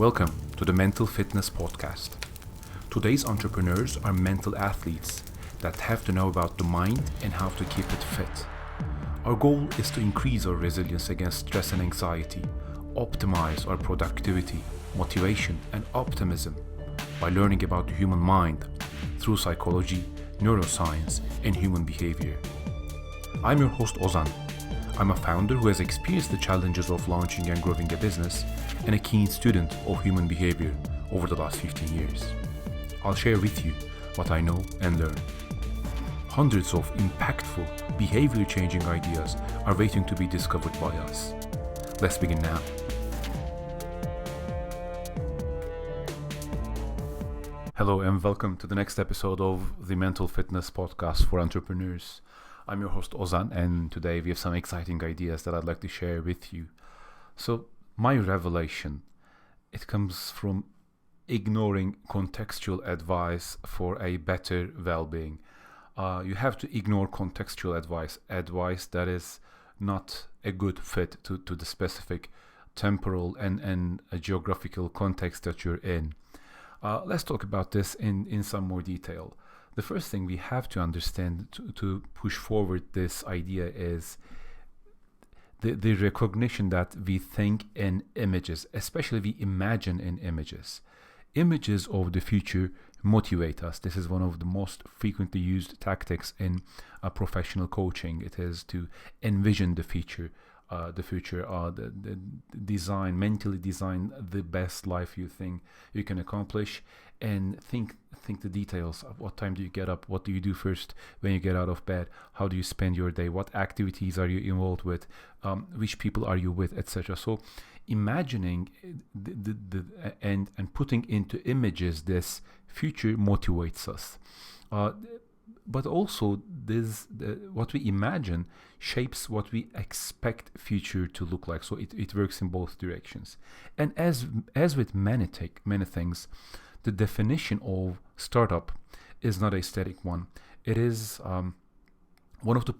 Welcome to the Mental Fitness Podcast. Today's entrepreneurs are mental athletes that have to know about the mind and how to keep it fit. Our goal is to increase our resilience against stress and anxiety, optimize our productivity, motivation, and optimism by learning about the human mind through psychology, neuroscience, and human behavior. I'm your host Ozan. I'm a founder who has experienced the challenges of launching and growing a business and a keen student of human behavior over the last 15 years. I'll share with you what I know and learn. Hundreds of impactful, behavior-changing ideas are waiting to be discovered by us. Let's begin now. Hello and welcome to the next episode of the Mental Fitness Podcast for Entrepreneurs. I'm your host Ozan, and today we have some exciting ideas that I'd like to share with you. So, my revelation, it comes from ignoring contextual advice for a better well-being. You have to ignore contextual advice that is not a good fit to the specific temporal and geographical context that you're in. Let's talk about this in some more detail. The first thing we have to understand to push forward this idea is the recognition that we think in images, especially we imagine in images. Images of the future motivate us. This is one of the most frequently used tactics in professional coaching. It is to envision the future, the design, mentally design the best life you think you can accomplish, and think the details of what time do you get up, what do you do first when you get out of bed, how do you spend your day, what activities are you involved with, which people are you with, etc. So imagining and putting into images this future motivates us. But also what we imagine shapes what we expect future to look like. So it works in both directions. And as with many things, the definition of startup is not a static one. It is one of the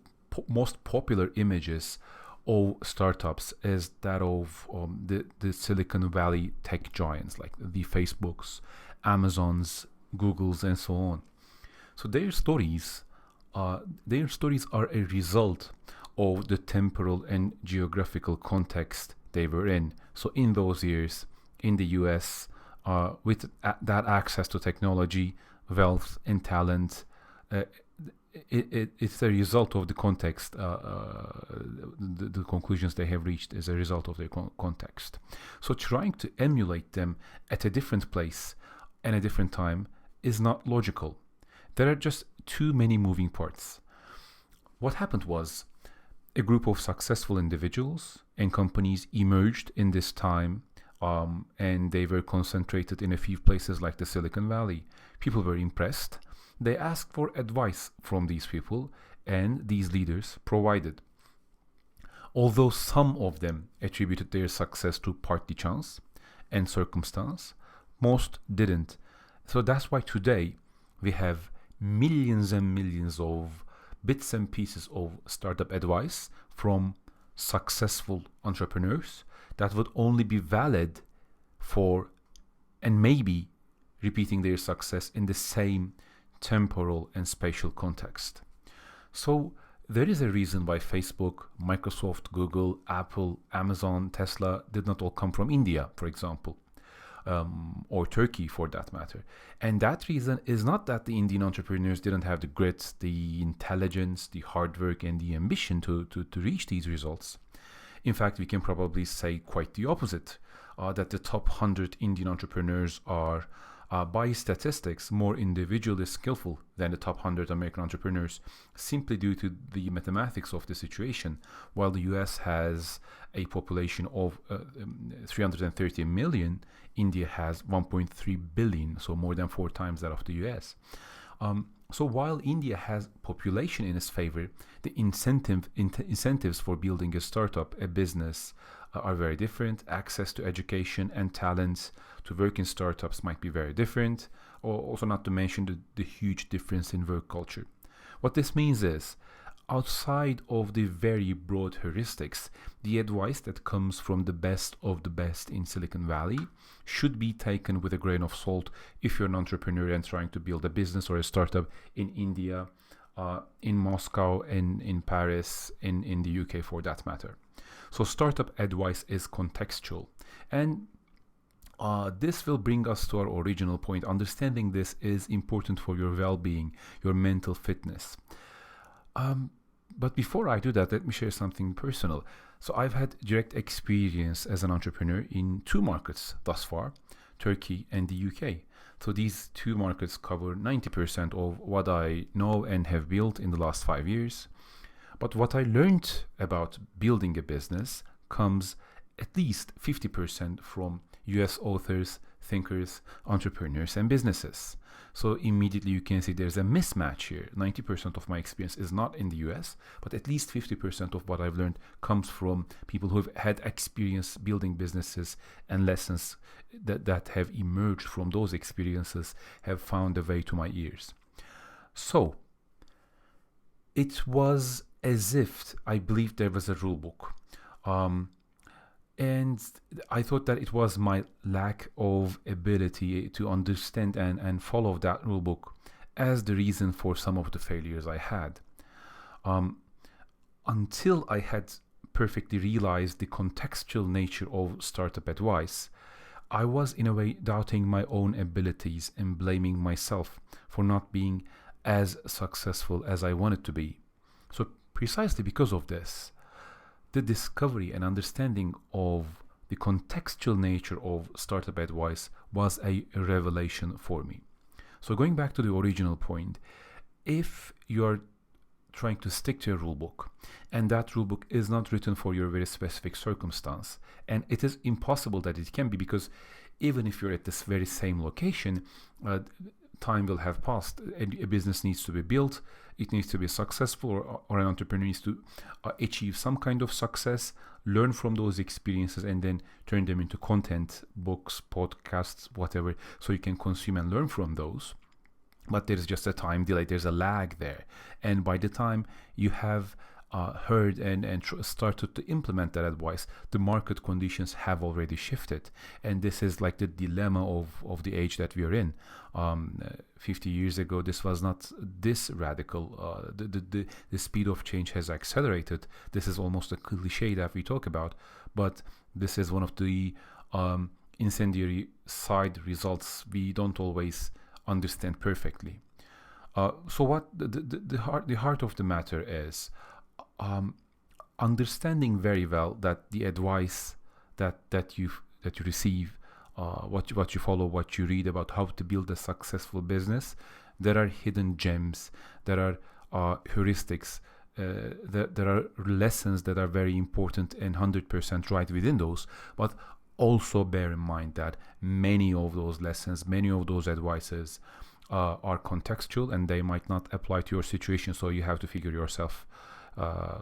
most popular images of startups is that of the Silicon Valley tech giants like the Facebooks, Amazons, Googles, and so on. So their stories are a result of the temporal and geographical context they were in. So in those years, in the US, with that access to technology, wealth, and talent, it's a result of the context. The conclusions they have reached is a result of their context. So trying to emulate them at a different place and a different time is not logical. There are just too many moving parts. What happened was a group of successful individuals and companies emerged in this time, and they were concentrated in a few places like the Silicon Valley. People were impressed. They asked for advice from these people, and these leaders provided. Although some of them attributed their success to partly chance and circumstance, most didn't. So that's why today we have millions and millions of bits and pieces of startup advice from successful entrepreneurs that would only be valid for and maybe repeating their success in the same temporal and spatial context. So there is a reason why Facebook, Microsoft, Google, Apple, Amazon, Tesla did not all come from India, for example. Or Turkey for that matter. And that reason is not that the Indian entrepreneurs didn't have the grit, the intelligence, the hard work, and the ambition to reach these results. In fact, we can probably say quite the opposite, that the top 100 Indian entrepreneurs are, by statistics, more individually skillful than the top 100 American entrepreneurs, simply due to the mathematics of the situation. While the US has a population of 330 million, India has 1.3 billion, so more than 4 times that of the US. So while India has population in its favor, the incentives for building a startup, a business, are very different. Access to education and talents to work in startups might be very different, or also not to mention the huge difference in work culture. What this means is outside of the very broad heuristics, the advice that comes from the best of the best in Silicon Valley should be taken with a grain of salt if you're an entrepreneur and trying to build a business or a startup in India, in Moscow, in Paris, in the UK for that matter. So startup advice is contextual. And this will bring us to our original point. Understanding this is important for your well-being, your mental fitness. But before I do that, let me share something personal. So I've had direct experience as an entrepreneur in two markets thus far, Turkey and the UK. So these two markets cover 90% of what I know and have built in the last 5 years. But what I learned about building a business comes at least 50% from US authors, thinkers, entrepreneurs, and businesses. So immediately you can see there's a mismatch here. 90% of my experience is not in the US, but at least 50% of what I've learned comes from people who've had experience building businesses, and lessons that have emerged from those experiences have found a way to my ears. So it was as if I believed there was a rule book. And I thought that it was my lack of ability to understand and follow that rulebook as the reason for some of the failures I had. Until I had perfectly realized the contextual nature of startup advice, I was in a way doubting my own abilities and blaming myself for not being as successful as I wanted to be. So precisely because of this, the discovery and understanding of the contextual nature of startup advice was a revelation for me. So going back to the original point, if you're trying to stick to a rulebook and that rulebook is not written for your very specific circumstance, and it is impossible that it can be, because even if you're at this very same location, time will have passed. A business needs to be built, it needs to be successful, or an entrepreneur needs to achieve some kind of success, learn from those experiences, and then turn them into content, books, podcasts, whatever, so you can consume and learn from those. But there's just a time delay, there's a lag there. And by the time you have heard and started to implement that advice, the market conditions have already shifted. And this is like the dilemma of the age that we are in. 50 years ago, this was not this radical. The speed of change has accelerated. This is almost a cliche that we talk about, but this is one of the incendiary side results we don't always understand perfectly. So what the heart of the matter is, understanding very well that the advice that you receive, what you follow, what you read about how to build a successful business, there are hidden gems, there are heuristics, there are lessons that are very important and 100% right within those. But also bear in mind that many of those lessons, many of those advices are contextual, and they might not apply to your situation. So you have to figure yourself.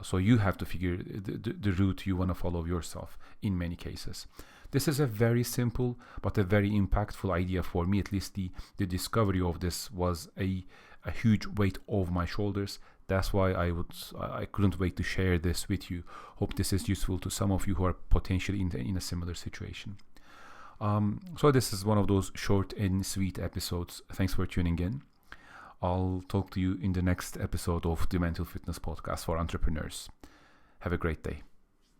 So you have to figure the route you want to follow yourself in many cases. This is a very simple but a very impactful idea for me. At least the discovery of this was a huge weight off my shoulders. That's why I couldn't wait to share this with you. Hope this is useful to some of you who are potentially in a similar situation. So this is one of those short and sweet episodes. Thanks for tuning in. I'll talk to you in the next episode of the Mental Fitness Podcast for Entrepreneurs. Have a great day.